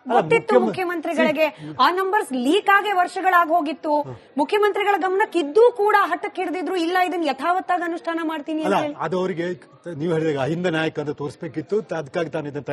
ಗೊತ್ತಿತ್ತು ಮುಖ್ಯಮಂತ್ರಿಗಳಿಗೆ. ಆ ನಂಬರ್ಸ್ ಲೀಕ್ ಆಗಿ ವರ್ಷಗಳಾಗಿ ಹೋಗಿತ್ತು. ಮುಖ್ಯಮಂತ್ರಿಗಳ ಗಮನಕ್ಕಿದ್ದೂ ಕೂಡ ಹಠಕ್ಕೆ ಹಿಡಿದಿದ್ರು, ಇಲ್ಲ ಇದನ್ನ ಯಥಾವತ್ತಾಗಿ ಅನುಷ್ಠಾನ ಮಾಡ್ತೀನಿ ಅಂತ ಹೇಳಿ. ಅದು ಅವರಿಗೆ ನೀವು ಹೇಳಿದಾಗ ಅಹಿಂದ ನಾಯಕ ಅಂತ ತೋರಿಸಬೇಕಿತ್ತು. ಅದಕ್ಕಾಗಿ ತಾನು ಇದನ್ನ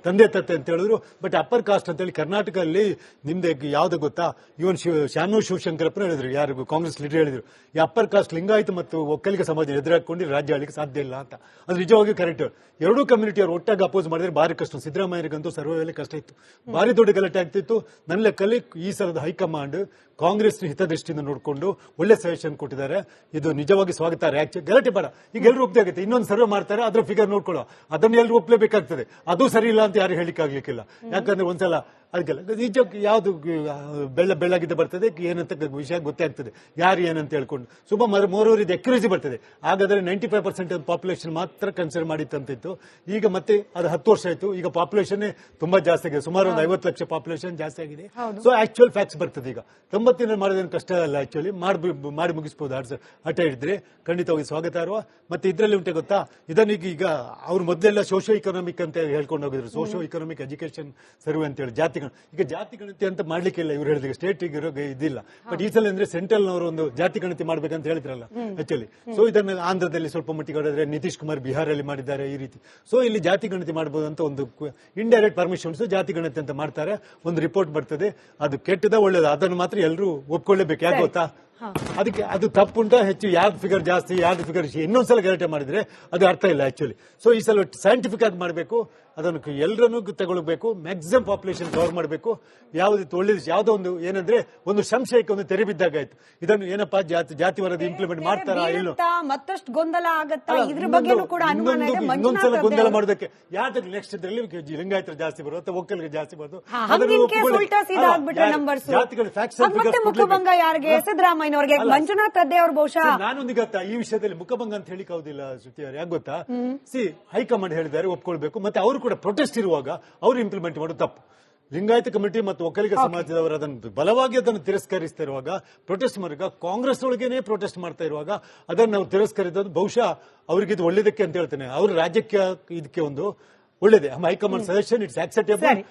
ತಂದೆ ತತ್ತೆ ಅಂತ ಹೇಳಿದ್ರು. ಬಟ್ ಅಪ್ಪರ್ ಕಾಸ್ಟ್ ಅಂತ ಹೇಳಿ ಕರ್ನಾಟಕದಲ್ಲಿ ನಿಮ್ದೆ ಯಾವ್ದು ಗೊತ್ತಾ, ಇವನ್ ಶಾನು ಶಿವಶಂಕರಪ್ಪನ ಹೇಳಿದ್ರು, ಯಾರು ಕಾಂಗ್ರೆಸ್ ಲೀಡರ್ ಹೇಳಿದ್ರು, ಈ ಅಪ್ಪರ್ ಕಾಸ್ಟ್ ಲಿಂಗಾಯತ ಮತ್ತು ಒಕ್ಕಲಿಗ ಸಮಾಜ ಎದುರಾಕೊಂಡು ರಾಜ್ಯ ಆಳಿಗೆ ಸಾಧ್ಯ ಇಲ್ಲ ಅಂತ. ಅದು ನಿಜವಾಗಿಯೂ ಕರೆಕ್ಟ್. ಎರಡೂ ಕಮ್ಯುನಿಟಿ ಅವರು ಒಟ್ಟಾಗಿ ಅಪೋಸ್ ಮಾಡಿದ್ರೆ ಭಾರಿ ಕಷ್ಟ. ಸಿದ್ದರಾಮಯ್ಯರಿಗಂತೂ ಸರ್ವೇ ಕಷ್ಟ ಇತ್ತು, ಭಾರಿ ದೊಡ್ಡ ಗಲಾಟೆ ಆಗ್ತಿತ್ತು. ನನ್ನ ಲೆಕ್ಕಲ್ಲಿ ಈ ಸಲದ ಹೈಕಮಾಂಡ್ ಕಾಂಗ್ರೆಸ್ ಹಿತದೃಷ್ಟಿಯಿಂದ ನೋಡಿಕೊಂಡು ಒಳ್ಳೆ ಸಜೆಷನ್ ಕೊಟ್ಟಿದ್ದಾರೆ. ಇದು ನಿಜವಾಗಿ ಸ್ವಾಗತ. ಗಲಾಟೆ ಬೇಡ, ಈಗ ಎಲ್ಲರೂ ಒಪ್ಪದೆ ಆಗುತ್ತೆ. ಇನ್ನೊಂದು ಸರ್ವೆ ಮಾಡ್ತಾರೆ, ಅದ್ರ ಫಿಗರ್ ನೋಡ್ಕೊಳ್ಳೋ, ಅದನ್ನು ಎಲ್ಲರೂ ಒಪ್ಪಲೇಬೇಕಾಗ್ತದೆ. ಅದು ಸರಿ ಇಲ್ಲ ಅಂತ ಯಾರು ಹೇಳಿಕ್ಕಾಗ್ಲಿಕ್ಕಿಲ್ಲ. ಯಾಕಂದ್ರೆ ಒಂದ್ಸಲ ಅದಕ್ಕೆಲ್ಲ ನಿಜಕ್ಕೆ ಯಾವ್ದು ಬೆಳ್ಳಗಿದ್ದ ಬರ್ತದೆ, ಏನಂತ ವಿಷಯ ಗೊತ್ತೇ ಆಗ್ತದೆ, ಯಾರು ಏನಂತ ಹೇಳ್ಕೊಂಡು. ಮೋರೂರ್ ಇದು ಅಕ್ಯುರೇಸಿ ಬರ್ತದೆ. ಹಾಗಾದ್ರೆ 95% ಪಾಪ್ಯುಲೇಷನ್ ಮಾತ್ರ ಕನ್ಸಿಡರ್ ಮಾಡಿತ್ತಂತಿತ್ತು. ಈಗ ಮತ್ತೆ ಅದು 10 ವರ್ಷ ಆಯ್ತು. ಈಗ ಪಾಪ್ಯುಲೇಷನ್ ತುಂಬಾ ಜಾಸ್ತಿ ಆಗಿದೆ, ಸುಮಾರು ಒಂದು 50 ಲಕ್ಷ ಪಾಪ್ಯುಲೇಷನ್ ಜಾಸ್ತಿ ಆಗಿದೆ. ಸೊ ಆಕ್ಚುಯಲ್ ಫ್ಯಾಕ್ಟ್ಸ್ ಬರ್ತದೆ. ಈಗ 90 ಮಾಡೋದೇನು ಕಷ್ಟ ಅಲ್ಲ, ಆಕ್ಚುಲಿ ಮಾಡಿ ಮುಗಿಸಬಹುದು. ಹಠ ಹಿಡಿದ್ರೆ ಖಂಡಿತವಾಗಿ ಸ್ವಾಗತ ಇರುವ. ಮತ್ತೆ ಇದರಲ್ಲಿ ಉಂಟೆ ಗೊತ್ತಾ, ಇದನ್ನೀಗ ಈಗ ಅವ್ರು ಮೊದಲೆಲ್ಲ ಸೋಶೋ ಇಕನಾಮಿಕ್ ಅಂತ ಹೇಳ್ಕೊಂಡು ಹೋಗಿದ್ರು, ಸೋಶೋ ಇಕನಾಮಿಕ್ ಎಜುಕೇಶನ್ ಸರ್ವೆ ಅಂತ ಹೇಳಿ. ಈಗ ಜಾತಿ ಗಣತಿ ಅಂತ ಮಾಡ್ಲಿಕ್ಕಿಲ್ಲ, ಇವ್ರು ಹೇಳಿದಾಗ ಸ್ಟೇಟ್ ಇದಿಲ್ಲ. ಬಟ್ ಈ ಸಲ ಅಂದ್ರೆ ಸೆಂಟ್ರಲ್ ನವರು ಒಂದು ಜಾತಿ ಗಣತಿ ಮಾಡ್ಬೇಕಂತ ಹೇಳಿದ್ರಲ್ಲ ಆಕ್ಚುಲಿ. ಸೊ ಇದನ್ನ ಆಂಧ್ರದಲ್ಲಿ ಸ್ವಲ್ಪ ಮಟ್ಟಿಗೆ ಹೊಡೆದ್ರೆ, ನಿತೀಶ್ ಕುಮಾರ್ ಬಿಹಾರಲ್ಲಿ ಮಾಡಿದ್ದಾರೆ ಈ ರೀತಿ. ಸೊ ಇಲ್ಲಿ ಜಾತಿ ಗಣತಿ ಮಾಡಬಹುದು ಅಂತ ಒಂದು ಇಂಡೈರೆಕ್ಟ್ ಪರ್ಮಿಷನ್ಸ್ ಜಾತಿ ಗಣತಿ ಅಂತ ಮಾಡ್ತಾರೆ. ಒಂದು ರಿಪೋರ್ಟ್ ಬರ್ತದೆ, ಅದು ಕೆಟ್ಟದ ಒಳ್ಳೇದು, ಅದನ್ನು ಮಾತ್ರ ಎಲ್ಲರೂ ಒಪ್ಕೊಳ್ಳೇಬೇಕು. ಯಾಕೆ ಗೊತ್ತಾ, ಅದಕ್ಕೆ ಅದು ತಪ್ಪುಂಟ ಹೆಚ್ಚು, ಯಾವ್ದು ಫಿಗರ್ ಜಾಸ್ತಿ ಯಾವ್ದು ಫಿಗರ್ ಇನ್ನೊಂದ್ಸಲ ಗಲಾಟೆ ಮಾಡಿದ್ರೆ ಅದು ಅರ್ಥ ಇಲ್ಲ ಆಕ್ಚುಲಿ. ಸೊ ಈ ಸಲ ಸೈಂಟಿಫಿಕ್ ಆಗಿ ಮಾಡಬೇಕು, ಅದನ್ನು ಎಲ್ಲರನ್ನೂ ತಗೊಳ್ಬೇಕು, ಮ್ಯಾಕ್ಸಿಮಮ್ ಪಾಪ್ಯುಲೇಷನ್ ಕವರ್ ಮಾಡಬೇಕು. ಯಾವ್ದು ಒಳ್ಳೇದು, ಯಾವ್ದೋ ಒಂದು ಏನಂದ್ರೆ ಒಂದು ಸಂಶಯಕ್ಕೆ ಒಂದು ತೆರೆ ಬಿದ್ದಾಗ ಆಯ್ತು. ಇದನ್ನು ಏನಪ್ಪಾ ಜಾತಿ ವರದಿ ಇಂಪ್ಲಿಮೆಂಟ್ ಮಾಡ್ತಾರಾ ಇಲ್ಲೋ, ಮತ್ತಷ್ಟು ಗೊಂದಲ ಆಗತ್ತಾ, ಇದ್ರ ಬಗ್ಗೆ ಕೂಡ ಇನ್ನೊಂದ್ಸಲ ಗೊಂದಲ ಮಾಡೋದಕ್ಕೆ ಯಾವ್ದು ನೆಕ್ಸ್ಟ್ ಇದರಲ್ಲಿ ಲಿಂಗಾಯತರ ಜಾಸ್ತಿ ಬರೋದು ಅಥವಾ ಒಕ್ಕಲಿಗೆ ಜಾಸ್ತಿ ಬರೋದು, ಮುಖಭಂಗ ಯಾರಿಗೆ, ಸಿದ್ದರಾಮಯ್ಯನವರಿಗೆ, ಮಂಜುನಾಥ್ ಅಡ್ಡೆ ಅವರು ಬಹುಶಃ. ನಾನೊಂದು ಗೊತ್ತಾ, ಈ ವಿಷಯದಲ್ಲಿ ಮುಖಭಂಗ ಅಂತ ಹೇಳಿಕ್ ಹೌದಿಲ್ಲ ಶ್ರುತಿ ಅವ್ರು. ಯಾಕೆ ಗೊತ್ತಾ, ಹೈಕಮಾಂಡ್ ಹೇಳಿದ್ದಾರೆ ಒಪ್ಕೊಳ್ಬೇಕು. ಮತ್ತೆ ಅವರು ಕೂಡ ಪ್ರೊಟೆಸ್ಟ್ ಇರುವಾಗ ಅವರು ಇಂಪ್ಲಿಮೆಂಟ್ ಮಾಡೋದು ತಪ್ಪು. ಲಿಂಗಾಯತ ಕಮಿಟಿ ಮತ್ತು ಒಕ್ಕಲಿಗ ಸಮಾಜದವರು ಅದನ್ನು ಬಲವಾಗಿ ಅದನ್ನು ತಿರಸ್ಕರಿಸ್ತಾ ಇರುವಾಗ, ಪ್ರೊಟೆಸ್ಟ್ ಮಾಡಿದಾಗ ಕಾಂಗ್ರೆಸ್ ಒಳಗೇನೆ ಪ್ರೊಟೆಸ್ಟ್ ಮಾಡ್ತಾ ಇರುವಾಗ ಅದನ್ನು ನಾವು ತಿರಸ್ಕರಿಸೋದು ಬಹುಶಃ ಅವರಿಗೆ ಇದು ಒಳ್ಳೇದಕ್ಕೆ ಅಂತ ಹೇಳ್ತೇನೆ. ಅವ್ರ ರಾಜ್ಯಕ್ಕೆ ಇದಕ್ಕೆ ಒಂದು ಒಳ್ಳೇದೇ. High command suggestion it's acceptable.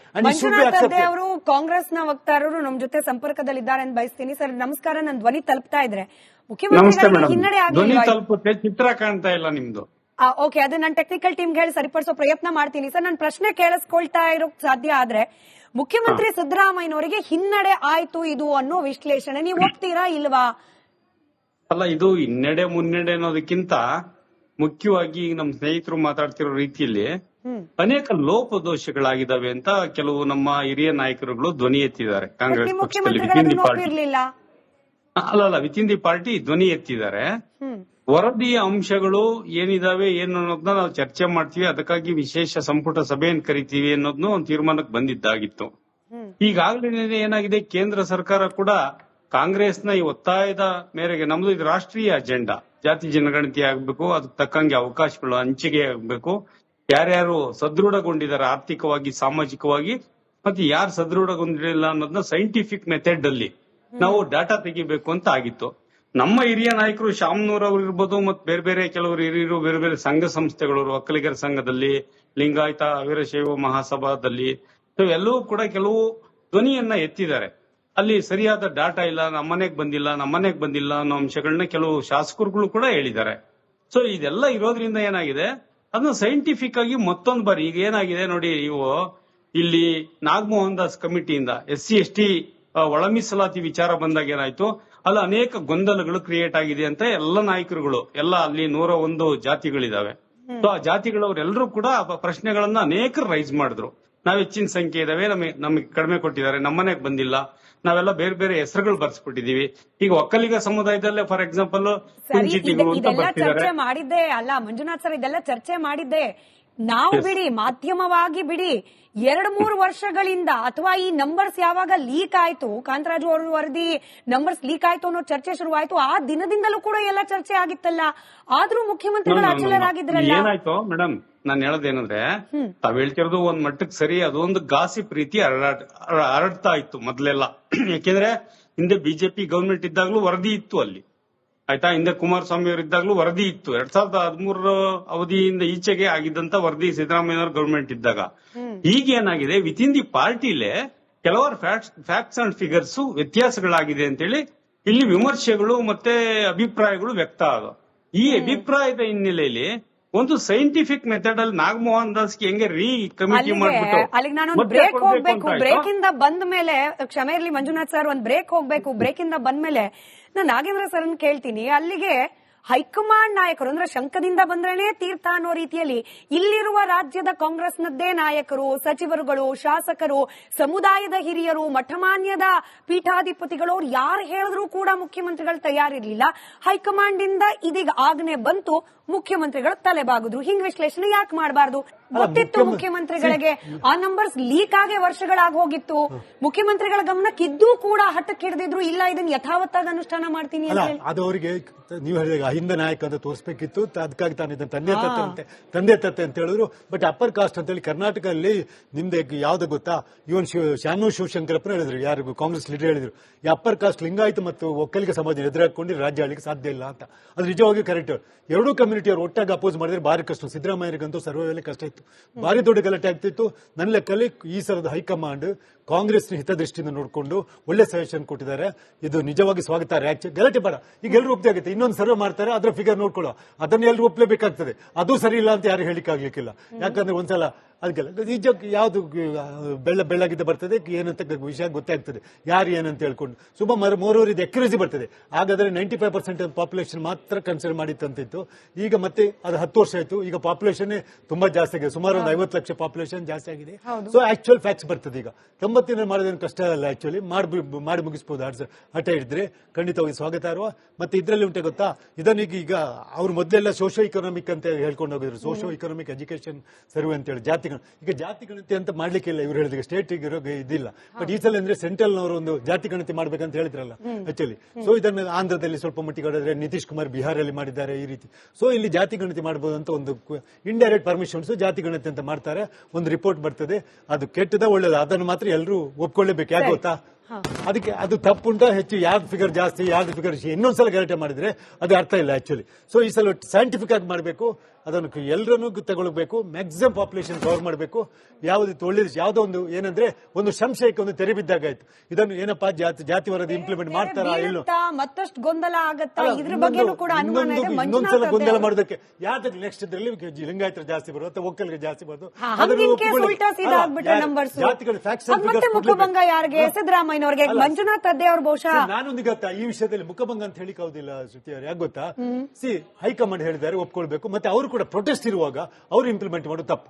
ಅವರು ಕಾಂಗ್ರೆಸ್ನ ವಕ್ತಾರರು ನಮ್ಮ ಜೊತೆ ಸಂಪರ್ಕದಲ್ಲಿದ್ದಾರೆ ಅಂತ ಬಯಸ್ತೀನಿ. ಸರ್ ನಮಸ್ಕಾರ, ನನ್ನ ಧ್ವನಿ ತಲುಪ್ತಾ ಇದ್ರೆ ಮುಖ್ಯಮಂತ್ರಿಗಳಿಗೆ ಹಿನ್ನಡೆ ಆಗಿಲ್ಲ, ಚಿತ್ರ ಕಾಣ್ತಾ ಇಲ್ಲ ನಿಮ್ದು. ಓಕೆ, ಅದು ನಾನು ಟೆಕ್ನಿಕಲ್ ಟೀಮ್ಗೆ ಹೇಳಿ ಸರಿಪಡಿಸೋ ಪ್ರಯತ್ನ ಮಾಡ್ತೀನಿ. ಸರ್, ನನ್ನ ಪ್ರಶ್ನೆ ಕೇಳಿಸ್ಕೊಳ್ತಾ ಇರೋಕ್ ಸಾಧ್ಯ ಆದ್ರೆ, ಮುಖ್ಯಮಂತ್ರಿ ಸಿದ್ದರಾಮಯ್ಯನವರಿಗೆ ಹಿನ್ನಡೆ ಆಯ್ತು ಇದು ಅನ್ನೋ ವಿಶ್ಲೇಷಣೆ ನೀವು ಒಪ್ತೀರಾ ಇಲ್ವಾ? ಅಲ್ಲ, ಇದು ಹಿನ್ನಡೆ ಮುನ್ನಡೆ ಅನ್ನೋದಕ್ಕಿಂತ ಮುಖ್ಯವಾಗಿ ನಮ್ಮ ಸ್ನೇಹಿತರು ಮಾತಾಡ್ತಿರೋ ರೀತಿಯಲ್ಲಿ ಅನೇಕ ಲೋಪದೋಷಗಳಾಗಿದ್ದಾವೆ ಅಂತ ಕೆಲವು ನಮ್ಮ ಹಿರಿಯ ನಾಯಕರುಗಳು ಧ್ವನಿ ಎತ್ತಿದ್ದಾರೆ. ಕಾಂಗ್ರೆಸ್ ಪಕ್ಷದಲ್ಲಿ ವಿತಿನ್ ದಿ ಪಾರ್ಟಿ ಧ್ವನಿ ಎತ್ತಿದ್ದಾರೆ. ವರದಿಯ ಅಂಶಗಳು ಏನಿದಾವೆ ಏನು ಅನ್ನೋದನ್ನ ನಾವು ಚರ್ಚೆ ಮಾಡ್ತೀವಿ, ಅದಕ್ಕಾಗಿ ವಿಶೇಷ ಸಂಪುಟ ಸಭೆಯನ್ನು ಕರಿತೀವಿ ಅನ್ನೋದನ್ನು ಒಂದು ತೀರ್ಮಾನಕ್ಕೆ ಬಂದಿದ್ದಾಗಿತ್ತು. ಈಗಾಗಲೇ ಏನಾಗಿದೆ, ಕೇಂದ್ರ ಸರ್ಕಾರ ಕೂಡ ಕಾಂಗ್ರೆಸ್ನ ಈ ಒತ್ತಾಯದ ಮೇರೆಗೆ, ನಮ್ದು ಇದು ರಾಷ್ಟ್ರೀಯ ಅಜೆಂಡಾ, ಜಾತಿ ಜನಗಣತಿ ಆಗ್ಬೇಕು, ಅದಕ್ಕೆ ತಕ್ಕಂಗೆ ಅವಕಾಶಗಳು ಹಂಚಿಕೆ ಆಗ್ಬೇಕು, ಯಾರ್ಯಾರು ಸದೃಢಗೊಂಡಿದ್ದಾರೆ ಆರ್ಥಿಕವಾಗಿ ಸಾಮಾಜಿಕವಾಗಿ ಮತ್ತೆ ಯಾರು ಸದೃಢಗೊಂಡಿಲ್ಲ ಅನ್ನೋದನ್ನ ಸೈಂಟಿಫಿಕ್ ಮೆಥಡ್ ಅಲ್ಲಿ ನಾವು ಡಾಟಾ ತೆಗಿಬೇಕು ಅಂತ ಆಗಿತ್ತು. ನಮ್ಮ ಹಿರಿಯ ನಾಯಕರು ಶಾಮನೂರ್ ಅವರು ಇರ್ಬೋದು, ಮತ್ತೆ ಬೇರೆ ಬೇರೆ ಕೆಲವರು ಹಿರಿಯರು ಬೇರೆ ಬೇರೆ ಸಂಘ ಸಂಸ್ಥೆಗಳು, ಒಕ್ಕಲಿಗರ ಸಂಘದಲ್ಲಿ, ಲಿಂಗಾಯತ ವೀರಶೈವ ಮಹಾಸಭಾದಲ್ಲಿ ಎಲ್ಲವೂ ಕೂಡ ಕೆಲವು ಧ್ವನಿಯನ್ನ ಎತ್ತಿದ್ದಾರೆ. ಅಲ್ಲಿ ಸರಿಯಾದ ಡಾಟಾ ಇಲ್ಲ, ನಮ್ಮನೆಗ್ ಬಂದಿಲ್ಲ ಅನ್ನೋ ಅಂಶಗಳನ್ನ ಕೆಲವು ಶಾಸಕರುಗಳು ಕೂಡ ಹೇಳಿದ್ದಾರೆ. ಸೊ ಇದೆಲ್ಲ ಇರೋದ್ರಿಂದ ಏನಾಗಿದೆ, ಅದನ್ನ ಸೈಂಟಿಫಿಕ್ ಆಗಿ ಮತ್ತೊಂದು ಬಾರಿ ಈಗ ಏನಾಗಿದೆ ನೋಡಿ, ಇವು ಇಲ್ಲಿ ನಾಗಮೋಹನ್ ದಾಸ್ ಕಮಿಟಿಯಿಂದ SC/ST ಒಳ ಮೀಸಲಾತಿ ವಿಚಾರ ಬಂದಾಗ ಏನಾಯ್ತು, ಅಲ್ಲಿ ಅನೇಕ ಗೊಂದಲಗಳು ಕ್ರಿಯೇಟ್ ಆಗಿದೆ ಅಂತ ಎಲ್ಲ ನಾಯಕರುಗಳು, ಎಲ್ಲ ಅಲ್ಲಿ 101 ಜಾತಿಗಳಿದಾವೆ. ಸೊ ಆ ಜಾತಿಗಳವರೆಲ್ಲರೂ ಕೂಡ ಪ್ರಶ್ನೆಗಳನ್ನ ಅನೇಕರು ರೈಸ್ ಮಾಡಿದ್ರು. ನಾವ್ ಹೆಚ್ಚಿನ ಸಂಖ್ಯೆ ಇದಾವೆ, ನಮಗೆ ಕಡಿಮೆ ಕೊಟ್ಟಿದ್ದಾರೆ, ನಮ್ಮನೆಗ್ ಬಂದಿಲ್ಲ, ನಾವೆಲ್ಲ ಬೇರೆ ಬೇರೆ ಹೆಸರುಗಳು ಬರ್ಸ್ಬಿಟ್ಟಿದೀವಿ. ಈಗ ಒಕ್ಕಲಿಗ ಸಮುದಾಯದಲ್ಲೇ ಫಾರ್ ಎಕ್ಸಾಂಪಲ್ ಚರ್ಚೆ ಮಾಡಿದ್ದೆ ಅಲ್ಲ ಮಂಜುನಾಥ್ ಸರ್, ಇದೆಲ್ಲ ಚರ್ಚೆ ಮಾಡಿದ್ದೆ ನಾವು. ಬಿಡಿ, ಮಾಧ್ಯಮವಾಗಿ ಬಿಡಿ, 2-3 ವರ್ಷಗಳಿಂದ ಅಥವಾ ಈ ನಂಬರ್ಸ್ ಯಾವಾಗ ಲೀಕ್ ಆಯ್ತು, ಕಾಂತರಾಜು ಅವರ ವರದಿ ನಂಬರ್ಸ್ ಲೀಕ್ ಆಯ್ತು ಅನ್ನೋ ಚರ್ಚೆ ಶುರುವಾಯ್ತು, ಆ ದಿನದಿಂದಲೂ ಕೂಡ ಎಲ್ಲ ಚರ್ಚೆ ಆಗಿತ್ತಲ್ಲ. ಆದ್ರೂ ಮುಖ್ಯಮಂತ್ರಿಗಳು ಅಚಲರಾಗಿದ್ರಲ್ಲ. ಏನಾಯ್ತು ಮೇಡಮ್, ನಾನು ಹೇಳೋದೇನಂದ್ರೆ, ತಾವ್ ಹೇಳ್ತಿರೋದು ಒಂದ್ ಮಟ್ಟಕ್ಕೆ ಸರಿ, ಅದೊಂದು ಗಾಸಿಪ್ ರೀತಿ ಹರಡ್ತಾ ಇತ್ತು ಮೊದ್ಲೆಲ್ಲ. ಯಾಕೆಂದ್ರೆ ಹಿಂದೆ ಬಿಜೆಪಿ ಗವರ್ಮೆಂಟ್ ಇದ್ದಾಗ್ಲೂ ವರದಿ ಇತ್ತು ಅಲ್ಲಿ, ಆಯ್ತಾ. ಹಿಂದೆ ಕುಮಾರಸ್ವಾಮಿ ಅವರು ಇದ್ದಾಗಲೂ ವರದಿ ಇತ್ತು. 2013 ಅವಧಿಯಿಂದ ಈಚೆಗೆ ಆಗಿದ್ದಂತ ವರದಿ ಸಿದ್ದರಾಮಯ್ಯ ಗವರ್ಮೆಂಟ್ ಇದ್ದಾಗ. ಈಗೇನಾಗಿದೆ, ವಿತ್ ಇನ್ ದಿ ಪಾರ್ಟಿಲೇ ಕೆಲವಾರು ಫ್ಯಾಕ್ಟ್ಸ್ ಅಂಡ್ ಫಿಗರ್ಸ್ ವ್ಯತ್ಯಾಸಗಳಾಗಿದೆ ಅಂತೇಳಿ ಇಲ್ಲಿ ವಿಮರ್ಶೆಗಳು ಮತ್ತೆ ಅಭಿಪ್ರಾಯಗಳು ವ್ಯಕ್ತ ಆದವು. ಈ ಅಭಿಪ್ರಾಯದ ಹಿನ್ನೆಲೆಯಲ್ಲಿ ಒಂದು ಸೈಂಟಿಫಿಕ್ ಮೆಥಡ್ ಅಲ್ಲಿ ನಾಗಮೋಹನ್ ದಾಸ್ಗೆ ಹೆಂಗೆ ಕಮಿಟಿ ಮಾಡ್ಬಿಟ್ಟು ಅಲ್ಲಿಗೆ ನಾನೊಂದು ಬ್ರೇಕ್ ಹೋಗ್ಬೇಕು. ಬ್ರೇಕ್ ಇಂದ ಬಂದ ಮೇಲೆ, ಕ್ಷಮೆ ಇರ್ಲಿ ಮಂಜುನಾಥ್ ಸರ್, ಒಂದ್ ಬ್ರೇಕ್ ಹೋಗ್ಬೇಕು. ಬ್ರೇಕ್ ಇಂದ ಬಂದ ಮೇಲೆ ನಾನು ನಾಗೇಂದ್ರ ಸರ್ ಕೇಳ್ತೀನಿ, ಅಲ್ಲಿಗೆ ಹೈಕಮಾಂಡ್ ನಾಯಕರು ಅಂದ್ರೆ ಶಂಕದಿಂದ ಬಂದ್ರೇನೆ ತೀರ್ಥ ಅನ್ನೋ ರೀತಿಯಲ್ಲಿ ಇಲ್ಲಿರುವ ರಾಜ್ಯದ ಕಾಂಗ್ರೆಸ್ನದ್ದೇ ನಾಯಕರು, ಸಚಿವರುಗಳು, ಶಾಸಕರು, ಸಮುದಾಯದ ಹಿರಿಯರು, ಮಠಮಾನ್ಯದ ಪೀಠಾಧಿಪತಿಗಳು ಅವ್ರು ಯಾರು ಹೇಳಿದ್ರು ಕೂಡ ಮುಖ್ಯಮಂತ್ರಿಗಳು ತಯಾರಿರ್ಲಿಲ್ಲ. ಹೈಕಮಾಂಡ್ ಇಂದ ಇದೀಗ ಆಜ್ಞೆ ಬಂತು, ಮುಖ್ಯಮಂತ್ರಿಗಳು ತಲೆಬಾಗಿದ್ರು. ಹಿಂಗ್ ವಿಶ್ಲೇಷಣೆ ಯಾಕೆ ಮಾಡಬಾರ್ದು? ಗೊತ್ತಿತ್ತು ಮುಖ್ಯಮಂತ್ರಿಗಳಿಗೆ, ಆ ನಂಬರ್ಸ್ ಲೀಕ್ ಆಗಿ ವರ್ಷಗಳಾಗಿ ಹೋಗಿತ್ತು. ಮುಖ್ಯಮಂತ್ರಿಗಳ ಗಮನಕ್ಕಿದ್ದೂ ಕೂಡ ಹಠಕ್ಕೆ ಹಿಡಿದಿದ್ರು, ಇಲ್ಲ ಇದನ್ನ ಯಥಾವತ್ತಾಗಿ ಅನುಷ್ಠಾನ ಮಾಡ್ತೀನಿ ಅಂತ ಹೇಳಿ. ಅದು ಅವರಿಗೆ ನೀವು ಹೇಳಿದಾಗ ಅಹಿಂದ ನಾಯಕ ಅಂತ ತೋರಿಸಬೇಕಿತ್ತು. ಅದಕ್ಕಾಗಿ ತಾನು ಇದನ್ನ ತಂದೆ ತತ್ತೆ ಅಂತ ಹೇಳಿದ್ರು. ಬಟ್ ಅಪ್ಪರ್ ಕಾಸ್ಟ್ ಅಂತ ಹೇಳಿ ಕರ್ನಾಟಕದಲ್ಲಿ ನಿಮ್ದೆ ಯಾವ್ದು ಗೊತ್ತಾ, ಇವನ್ ಶಾನು ಶಿವಶಂಕರಪ್ಪನ ಹೇಳಿದ್ರು, ಯಾರು ಕಾಂಗ್ರೆಸ್ ಲೀಡರ್ ಹೇಳಿದ್ರು, ಈ ಅಪ್ಪರ್ ಕಾಸ್ಟ್ ಲಿಂಗಾಯತ ಮತ್ತು ಒಕ್ಕಲಿಗ ಸಮಾಜ ಎದುರಾಕೊಂಡು ರಾಜ್ಯ ಆಳಿಗೆ ಸಾಧ್ಯ ಇಲ್ಲ ಅಂತ. ಅದು ನಿಜವಾಗಿ ಕರೆಕ್ಟ್. ಎರಡೂ ಕಮ್ಯುನಿಟಿ ಅವರು ಒಟ್ಟಾಗಿ ಅಪೋಸ್ ಮಾಡಿದ್ರೆ ಭಾರಿ ಕಷ್ಟ. ಸಿದ್ದರಾಮಯ್ಯರಿಗಂತೂ ಸರ್ವೈವಲ್ ಕಷ್ಟ ಇತ್ತು, ಭಾರಿ ದೊಡ್ಡ ಗಲಾಟೆ ಆಗ್ತಿತ್ತು. ನನ್ನ ಲೆಕ್ಕಲ್ಲಿ ಈ ಸಲದ ಹೈಕಮಾಂಡ್ ಕಾಂಗ್ರೆಸ್ನ ಹಿತದೃಷ್ಟಿಯಿಂದ ನೋಡಿಕೊಂಡು ಒಳ್ಳೆ ಸಜೆಷನ್ ಕೊಟ್ಟಿದ್ದಾರೆ. ಇದು ನಿಜವಾಗಿ ಸ್ವಾಗತ. ಗಲಾಟೆ ಬೇಡ, ಈಗ ಎಲ್ಲರೂ ಒಪ್ಪಿಗೆ ಆಗುತ್ತೆ. ಇನ್ನೊಂದು ಸರ್ವೆ ಮಾಡ್ತಾರೆ, ಅದರ ಫಿಗರ್ ನೋಡ್ಕೊಳ್ಳೋ, ಅದನ್ನ ಎಲ್ಲರೂ ಒಪ್ಪಲೇಬೇಕಾಗ್ತದೆ. ಅದು ಸರಿ ಇಲ್ಲ ಅಂತ ಯಾರು ಹೇಳಿಕ್ಕಾಗ್ಲಿಕ್ಕಿಲ್ಲ. ಯಾಕಂದ್ರೆ ಒಂದ್ಸಲ ಅದಕ್ಕೆಲ್ಲ ನಿಜಕ್ಕೆ ಯಾವ್ದು ಬೆಳ್ಳಗಿದ್ದ ಬರ್ತದೆ, ಏನಂತ ವಿಷಯ ಗೊತ್ತಾಗ್ತದೆ, ಯಾರು ಏನಂತ ಹೇಳ್ಕೊಂಡು. ಮೋರೂರ್ ಇದು ಅಕ್ಯುರಸಿ ಬರ್ತದೆ. ಹಾಗಾದ್ರೆ 95% ಪಾಪ್ಯುಲೇಷನ್ ಮಾತ್ರ ಕನ್ಸಿಡರ್ ಮಾಡಿತ್ತಂತಿತ್ತು. ಈಗ ಮತ್ತೆ ಅದು 10 ವರ್ಷ ಆಯ್ತು. ಈಗ ಪಾಪ್ಯುಲೇಷನ್ ತುಂಬಾ ಜಾಸ್ತಿ ಆಗಿದೆ, ಸುಮಾರು ಒಂದು 50 ಲಕ್ಷ ಪಾಪ್ಯುಲೇಷನ್ ಜಾಸ್ತಿ ಆಗಿದೆ. ಸೊ ಆಕ್ಚುಯಲ್ ಫ್ಯಾಕ್ಟ್ಸ್ ಬರ್ತದೆ. ಈಗ 90 ಮಾಡೋದೇನು ಕಷ್ಟ ಅಲ್ಲ, ಆಕ್ಚುಲಿ ಮಾಡಿ ಮುಗಿಸಬಹುದು. ಹಠ ಹಿಡಿದ್ರೆ ಖಂಡಿತವಾಗಿ ಸ್ವಾಗತ ಇರುವ. ಮತ್ತೆ ಇದರಲ್ಲಿ ಉಂಟೆ ಗೊತ್ತಾ, ಇದನ್ನೀಗ ಈಗ ಅವ್ರು ಮೊದಲೆಲ್ಲ ಸೋಶೋ ಇಕನಾಮಿಕ್ ಅಂತ ಹೇಳ್ಕೊಂಡು ಹೋಗಿದ್ರು. ಸೋಶೋ ಇಕನಾಮಿಕ್ ಎಜುಕೇಶನ್ ಸರ್ವೆ ಅಂತ ಹೇಳಿ ಜಾತಿಗಳು. ಈಗ ಜಾತಿ ಗಣತಿ ಅಂತ ಮಾಡ್ಲಿಕ್ಕಿಲ್ಲ, ಇವ್ರು ಹೇಳಿದ್ರೆ ಸ್ಟೇಟ್ ಇದಿಲ್ಲ. ಬಟ್ ಈ ಸಲ ಅಂದ್ರೆ ಸೆಂಟ್ರಲ್ ನವರು ಒಂದು ಜಾತಿ ಗಣತಿ ಮಾಡ್ಬೇಕಂತ ಹೇಳಿದ್ರಲ್ಲ ಆಕ್ಚುಲಿ. ಸೊ ಇದನ್ನು ಆಂಧ್ರದಲ್ಲಿ ಸ್ವಲ್ಪ ಮಟ್ಟಿಗೆ ಹೊಡೆದ್ರೆ, ನಿತೀಶ್ ಕುಮಾರ್ ಬಿಹಾರಲ್ಲಿ ಮಾಡಿದ್ದಾರೆ ಈ ರೀತಿ. ಸೊ ಇಲ್ಲಿ ಜಾತಿ ಗಣತಿ ಮಾಡಬಹುದು ಅಂತ ಒಂದು ಇಂಡೈರೆಕ್ಟ್ ಪರ್ಮಿಷನ್ಸ್ ಜಾತಿ ಗಣತಿ ಅಂತ ಮಾಡ್ತಾರೆ. ಒಂದು ರಿಪೋರ್ಟ್ ಬರ್ತದೆ, ಅದು ಕೆಟ್ಟದ ಒಳ್ಳೇದ, ಅದನ್ನು ಮಾತ್ರ ಎಲ್ಲರೂ ಒಪ್ಕೊಳ್ಳೇಬೇಕು. ಯಾಕೆ ಗೊತ್ತಾ, ಅದಕ್ಕೆ ಅದು ತಪ್ಪುಂಟ ಹೆಚ್ಚು ಯಾವ್ದು ಫಿಗರ್ ಜಾಸ್ತಿ ಯಾವ್ದು ಫಿಗರ್ ಇನ್ನೊಂದ್ಸಲ ಗಲಾಟೆ ಮಾಡಿದ್ರೆ ಅದು ಅರ್ಥ ಇಲ್ಲ ಆಕ್ಚುಲಿ. ಸೊ ಈ ಸಲ ಸೈಂಟಿಫಿಕ್ ಆಗಿ ಮಾಡಬೇಕು, ಅದನ್ನು ಎಲ್ಲರನ್ನೂ ತಗೊಳ್ಬೇಕು, ಮ್ಯಾಕ್ಸಿಮಮ್ ಪಾಪ್ಯುಲೇಷನ್ ಕವರ್ ಮಾಡಬೇಕು. ಯಾವ್ದು ಒಳ್ಳೇದು, ಯಾವ್ದೋ ಒಂದು ಏನಂದ್ರೆ ಒಂದು ಸಂಶಯಕ್ಕೆ ಒಂದು ತೆರೆ ಬಿದ್ದಾಗಾಯ್ತು. ಇದನ್ನು ಏನಪ್ಪಾ ಜಾತಿ ವರದಿ ಇಂಪ್ಲಿಮೆಂಟ್ ಮಾಡ್ತಾರಾ ಇಲ್ಲೋ, ಮತ್ತಷ್ಟು ಗೊಂದಲ ಆಗತ್ತಾ, ಇದ್ರ ಬಗ್ಗೆ ಕೂಡ ಇನ್ನೊಂದ್ಸಲ ಗೊಂದಲ ಮಾಡೋದಕ್ಕೆ ಯಾವ್ದಕ್ಕೆ ನೆಕ್ಸ್ಟ್ ಇದ್ರಲ್ಲಿ ಲಿಂಗಾಯತರ ಜಾಸ್ತಿ ಬರೋದು ಅಥವಾ ಒಕ್ಕಲಿಗೆ ಜಾಸ್ತಿ ಬರೋದು. ಮುಖಭಂಗ ಯಾರಿಗೆ? ಸಿದ್ದರಾಮಯ್ಯನವ್ರಿಗೆ. ಮಂಜುನಾಥ್ ಅದ್ದೇ ಅವ್ರು ಬಹುಶಃ ನಾನೊಂದು ಗೊತ್ತಾ ಈ ವಿಷಯದಲ್ಲಿ ಮುಖಭಂಗ ಅಂತ ಹೇಳಿಕ್ ಹೌದಿಲ್ಲ ಶ್ರುತಿ ಅವ್ರು. ಯಾಕೆ ಗೊತ್ತಾ, ಹೈಕಮಾಂಡ್ ಹೇಳಿದ್ದಾರೆ ಒಪ್ಕೊಳ್ಬೇಕು. ಮತ್ತೆ ಅವರು ಕೂಡ ಪ್ರೊಟೆಸ್ಟ್ ಇರುವಾಗ ಅವರು ಇಂಪ್ಲಿಮೆಂಟ್ ಮಾಡೋದು ತಪ್ಪು.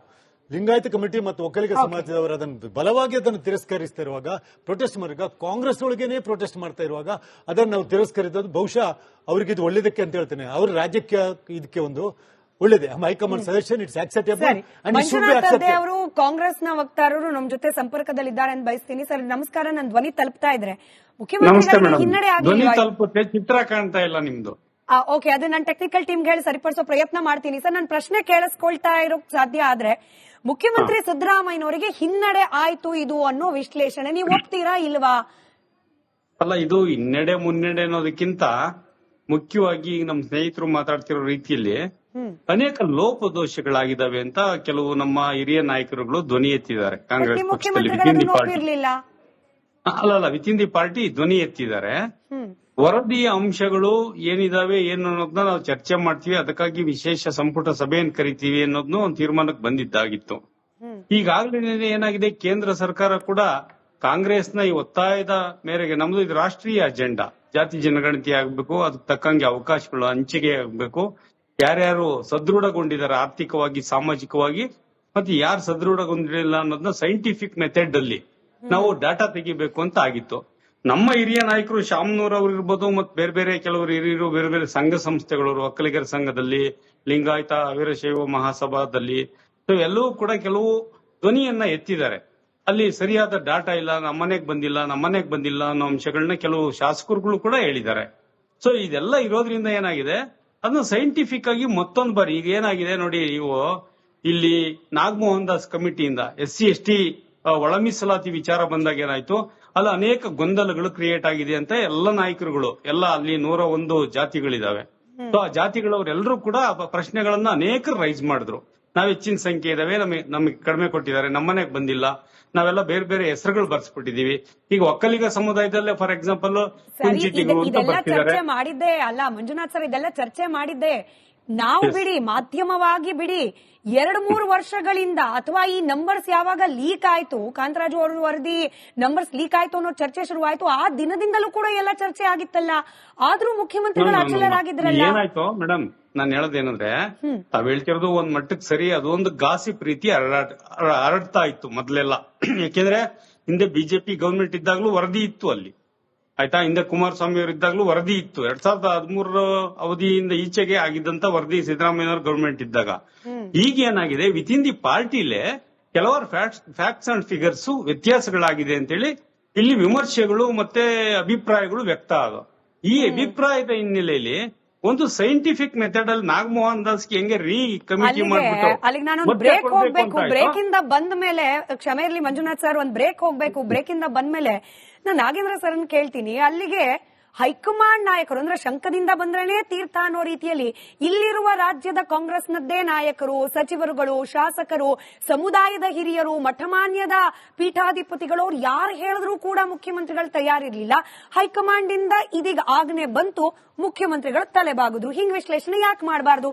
ಲಿಂಗಾಯತ ಕಮಿಟಿ ಮತ್ತು ಒಕ್ಕಲಿಗ ಸಮಾಜದವರು ಅದನ್ನು ಬಲವಾಗಿ ಅದನ್ನು ತಿರಸ್ಕರಿಸ್ತಾ ಇರುವಾಗ, ಪ್ರೊಟೆಸ್ಟ್ ಮಾಡಿದಾಗ ಕಾಂಗ್ರೆಸ್ ಒಳಗೇನೆ ಪ್ರೊಟೆಸ್ಟ್ ಮಾಡ್ತಾ ಇರುವಾಗ ಅದನ್ನು ನಾವು ತಿರಸ್ಕರಿಸೋದು ಬಹುಶಃ ಅವರಿಗೆ ಇದು ಒಳ್ಳೇದಕ್ಕೆ ಅಂತ ಹೇಳ್ತೇನೆ. ಅವ್ರ ರಾಜ್ಯಕ್ಕೆ ಇದಕ್ಕೆ ಒಂದು ಒಳ್ಳೇದೇ. High command suggestion it's acceptable. ಅವರು ಕಾಂಗ್ರೆಸ್ನ ವಕ್ತಾರರು ನಮ್ಮ ಜೊತೆ ಸಂಪರ್ಕದಲ್ಲಿದ್ದಾರೆ ಅಂತ ಬಯಸ್ತೀನಿ. ಸರ್ ನಮಸ್ಕಾರ, ನನ್ನ ಧ್ವನಿ ತಲುಪ್ತಾ ಇದ್ರೆ ಮುಖ್ಯಮಂತ್ರಿಗಳಿಗೆ ಹಿನ್ನಡೆ ತಲುಪುತ್ತೆ, ಚಿತ್ರ ಕಾಣ್ತಾ ಇಲ್ಲ ನಿಮ್ದು. ಓಕೆ, ಅದು ನಾನು ಟೆಕ್ನಿಕಲ್ ಟೀಮ್ಗೆ ಹೇಳಿ ಸರಿಪಡಿಸೋ ಪ್ರಯತ್ನ ಮಾಡ್ತೀನಿ. ಸರ್ ನನ್ನ ಪ್ರಶ್ನೆ ಕೇಳಿಸ್ಕೊಳ್ತಾ ಇರೋಕ್ ಸಾಧ್ಯ ಆದ್ರೆ, ಮುಖ್ಯಮಂತ್ರಿ ಸಿದ್ದರಾಮಯ್ಯನವರಿಗೆ ಹಿನ್ನಡೆ ಆಯ್ತು ಇದು ಅನ್ನೋ ವಿಶ್ಲೇಷಣೆ ನೀವು ಒಪ್ತೀರಾ ಇಲ್ವಾ? ಅಲ್ಲ, ಇದು ಹಿನ್ನಡೆ ಮುನ್ನಡೆ ಅನ್ನೋದಕ್ಕಿಂತ ಮುಖ್ಯವಾಗಿ ನಮ್ಮ ಸ್ನೇಹಿತರು ಮಾತಾಡ್ತಿರೋ ರೀತಿಯಲ್ಲಿ ಅನೇಕ ಲೋಪದೋಷಗಳಾಗಿದ್ದಾವೆ ಅಂತ ಕೆಲವು ನಮ್ಮ ಹಿರಿಯ ನಾಯಕರುಗಳು ಧ್ವನಿ ಎತ್ತಿದ್ದಾರೆ. ಕಾಂಗ್ರೆಸ್ ಪಕ್ಷದಲ್ಲಿ ವಿತ್ ಇನ್ ದಿ ಪಾರ್ಟಿ ಧ್ವನಿ ಎತ್ತಿದ್ದಾರೆ. ವರದಿಯ ಅಂಶಗಳು ಏನಿದಾವೆ ಏನು ಅನ್ನೋದನ್ನ ನಾವು ಚರ್ಚೆ ಮಾಡ್ತೀವಿ, ಅದಕ್ಕಾಗಿ ವಿಶೇಷ ಸಂಪುಟ ಸಭೆಯನ್ನು ಕರಿತೀವಿ ಅನ್ನೋದನ್ನು ಒಂದು ತೀರ್ಮಾನಕ್ಕೆ ಬಂದಿದ್ದಾಗಿತ್ತು. ಈಗಾಗಲೇ ಏನಾಗಿದೆ, ಕೇಂದ್ರ ಸರ್ಕಾರ ಕೂಡ ಕಾಂಗ್ರೆಸ್ನ ಈ ಒತ್ತಾಯದ ಮೇರೆಗೆ ನಮ್ದು ಇದು ರಾಷ್ಟ್ರೀಯ ಅಜೆಂಡಾ, ಜಾತಿ ಜನಗಣತಿ ಆಗ್ಬೇಕು, ಅದಕ್ಕೆ ತಕ್ಕಂಗೆ ಅವಕಾಶಗಳು ಹಂಚಿಕೆ ಆಗ್ಬೇಕು, ಯಾರ್ಯಾರು ಸದೃಢಗೊಂಡಿದ್ದಾರೆ ಆರ್ಥಿಕವಾಗಿ ಸಾಮಾಜಿಕವಾಗಿ ಮತ್ತೆ ಯಾರು ಸದೃಢಗೊಂಡಿಲ್ಲ ಅನ್ನೋದನ್ನ ಸೈಂಟಿಫಿಕ್ ಮೆಥಡ್ ಅಲ್ಲಿ ನಾವು ಡಾಟಾ ತೆಗಿಬೇಕು ಅಂತ ಆಗಿತ್ತು. ನಮ್ಮ ಹಿರಿಯ ನಾಯಕರು ಶಾಮನೂರ್ ಅವ್ರು ಇರ್ಬೋದು, ಮತ್ತೆ ಬೇರೆ ಬೇರೆ ಕೆಲವರು ಹಿರಿಯರು ಬೇರೆ ಬೇರೆ ಸಂಘ ಸಂಸ್ಥೆಗಳವರು, ಒಕ್ಕಲಿಗರ ಸಂಘದಲ್ಲಿ, ಲಿಂಗಾಯತ ವೀರಶೈವ ಮಹಾಸಭಾದಲ್ಲಿ ಎಲ್ಲವೂ ಕೂಡ ಕೆಲವು ಧ್ವನಿಯನ್ನ ಎತ್ತಿದ್ದಾರೆ. ಅಲ್ಲಿ ಸರಿಯಾದ ಡಾಟಾ ಇಲ್ಲ, ನಮ್ಮನೆಗ್ ಬಂದಿಲ್ಲ ಅನ್ನೋ ಅಂಶಗಳನ್ನ ಕೆಲವು ಶಾಸಕರುಗಳು ಕೂಡ ಹೇಳಿದ್ದಾರೆ. ಸೊ ಇದೆಲ್ಲ ಇರೋದ್ರಿಂದ ಏನಾಗಿದೆ, ಅದನ್ನ ಸೈಂಟಿಫಿಕ್ ಆಗಿ ಮತ್ತೊಂದು ಬಾರಿ ಈಗ ಏನಾಗಿದೆ ನೋಡಿ, ನೀವು ಇಲ್ಲಿ ನಾಗಮೋಹನ್ ದಾಸ್ ಕಮಿಟಿಯಿಂದ SC ST ಒಳ ಮೀಸಲಾತಿ ವಿಚಾರ ಬಂದಾಗ ಏನಾಯ್ತು, ಅಲ್ಲಿ ಅನೇಕ ಗೊಂದಲಗಳು ಕ್ರಿಯೇಟ್ ಆಗಿದೆ ಅಂತ ಎಲ್ಲ ನಾಯಕರುಗಳು, ಎಲ್ಲ ಅಲ್ಲಿ 101 ಜಾತಿಗಳಿದಾವೆ. ಸೊ ಆ ಜಾತಿಗಳವರೆಲ್ಲರೂ ಕೂಡ ಪ್ರಶ್ನೆಗಳನ್ನ ಅನೇಕರು ರೈಸ್ ಮಾಡಿದ್ರು. ನಾವ್ ಹೆಚ್ಚಿನ ಸಂಖ್ಯೆ ಇದಾವೆ, ನಮಗೆ ಕಡಿಮೆ ಕೊಟ್ಟಿದ್ದಾರೆ, ನಮ್ಮನೆಗೆ ಬಂದಿಲ್ಲ, ನಾವೆಲ್ಲ ಬೇರೆ ಬೇರೆ ಹೆಸರುಗಳು ಬರ್ಸ್ಬಿಟ್ಟಿದೀವಿ. ಈಗ ಒಕ್ಕಲಿಗ ಸಮುದಾಯದಲ್ಲೇ ಫಾರ್ ಎಕ್ಸಾಂಪಲ್ ಕುಂಚಿಟಿಗಳು ಅಂತ ಇದೆಲ್ಲ ಬರ್ತಿದ್ದಾರೆ. ಚರ್ಚೆ ಮಾಡಿದ್ದೆ ಅಲ್ಲ ಮಂಜುನಾಥ್ ಸರ್, ಇದೆಲ್ಲ ಚರ್ಚೆ ಮಾಡಿದ್ದೆ ನಾವು ಬಿಡಿ, ಮಾಧ್ಯಮವಾಗಿ ಬಿಡಿ. 2-3 ವರ್ಷಗಳಿಂದ ಅಥವಾ ಈ ನಂಬರ್ಸ್ ಯಾವಾಗ ಲೀಕ್ ಆಯ್ತು, ಕಾಂತರಾಜು ಅವರ ವರದಿ ನಂಬರ್ಸ್ ಲೀಕ್ ಆಯ್ತು ಅನ್ನೋ ಚರ್ಚೆ ಶುರುವಾಯ್ತು, ಆ ದಿನದಿಂದಲೂ ಕೂಡ ಎಲ್ಲ ಚರ್ಚೆ ಆಗಿತ್ತಲ್ಲ. ಆದ್ರೂ ಮುಖ್ಯಮಂತ್ರಿಗಳು ಅಚಲರಾಗಿದ್ರಲ್ಲ. ಏನಾಯ್ತು ಮೇಡಮ್, ನಾನು ಹೇಳೋದೇನಂದ್ರೆ, ತಾವ್ ಹೇಳ್ತಿರೋದು ಒಂದ್ ಮಟ್ಟಕ್ಕೆ ಸರಿ, ಅದು ಒಂದು ಗಾಸಿಪ್ ರೀತಿ ಹರಡ್ತಾ ಇತ್ತು ಮೊದ್ಲೆಲ್ಲ. ಯಾಕೆಂದ್ರೆ ಹಿಂದೆ ಬಿಜೆಪಿ ಗವರ್ಮೆಂಟ್ ಇದ್ದಾಗ್ಲೂ ವರದಿ ಇತ್ತು ಅಲ್ಲಿ, ಆಯ್ತಾ. ಹಿಂದೆ ಕುಮಾರಸ್ವಾಮಿ ಅವರು ಇದ್ದಾಗ್ಲೂ ವರದಿ ಇತ್ತು. 2013 ಅವಧಿಯಿಂದ ಈಚೆಗೆ ಆಗಿದ್ದಂತ ವರದಿ ಸಿದ್ದರಾಮಯ್ಯ ಗವರ್ಮೆಂಟ್ ಇದ್ದಾಗ. ಈಗ ಏನಾಗಿದೆ, ವಿತ್ ಇನ್ ದಿ ಪಾರ್ಟಿಲೇ ಕೆಲವಾರು ಫ್ಯಾಕ್ಟ್ಸ್ ಅಂಡ್ ಫಿಗರ್ಸ್ ವ್ಯತ್ಯಾಸಗಳಾಗಿದೆ ಅಂತೇಳಿ ಇಲ್ಲಿ ವಿಮರ್ಶೆಗಳು ಮತ್ತೆ ಅಭಿಪ್ರಾಯಗಳು ವ್ಯಕ್ತ ಆಗ. ಈ ಅಭಿಪ್ರಾಯದ ಹಿನ್ನೆಲೆಯಲ್ಲಿ ಒಂದು ಸೈಂಟಿಫಿಕ್ ಮೆಥಡ್ ಅಲ್ಲಿ ನಾಗಮೋಹನ್ ದಾಸ್ಗೆ ಹೆಂಗೆ ಕಮಿಟಿ ಮಾಡ್ಬಿಟ್ಟು ಅಲ್ಲಿಗೆ ನಾನು ಬ್ರೇಕ್ ಹೋಗ್ಬೇಕು. ಬ್ರೇಕ್ ಇಂದ ಬಂದ ಮೇಲೆ, ಕ್ಷಮೆ ಇರ್ಲಿ ಮಂಜುನಾಥ್ ಸರ್, ಒಂದ್ ಬ್ರೇಕ್ ಹೋಗ್ಬೇಕು. ಬ್ರೇಕ್ ಇಂದ ಬಂದ ಮೇಲೆ ನಾನು ನಾಗೇಂದ್ರ ಸರ್ ಕೇಳ್ತೀನಿ, ಅಲ್ಲಿಗೆ ಹೈಕಮಾಂಡ್ ನಾಯಕರು ಅಂದ್ರೆ ಶಂಕದಿಂದ ಬಂದ್ರೇನೆ ತೀರ್ಥ ಅನ್ನೋ ರೀತಿಯಲ್ಲಿ ಇಲ್ಲಿರುವ ರಾಜ್ಯದ ಕಾಂಗ್ರೆಸ್ನದ್ದೇ ನಾಯಕರು, ಸಚಿವರುಗಳು, ಶಾಸಕರು, ಸಮುದಾಯದ ಹಿರಿಯರು, ಮಠಮಾನ್ಯದ ಪೀಠಾಧಿಪತಿಗಳು, ಅವ್ರು ಯಾರು ಹೇಳಿದ್ರು ಕೂಡ ಮುಖ್ಯಮಂತ್ರಿಗಳು ತಯಾರಿರ್ಲಿಲ್ಲ. ಹೈಕಮಾಂಡ್ ಇಂದ ಇದೀಗ ಆಜ್ಞೆ ಬಂತು, ಮುಖ್ಯಮಂತ್ರಿಗಳು ತಲೆಬಾಗಿದ್ರು. ಹಿಂಗ್ ವಿಶ್ಲೇಷಣೆ ಯಾಕೆ ಮಾಡಬಾರ್ದು?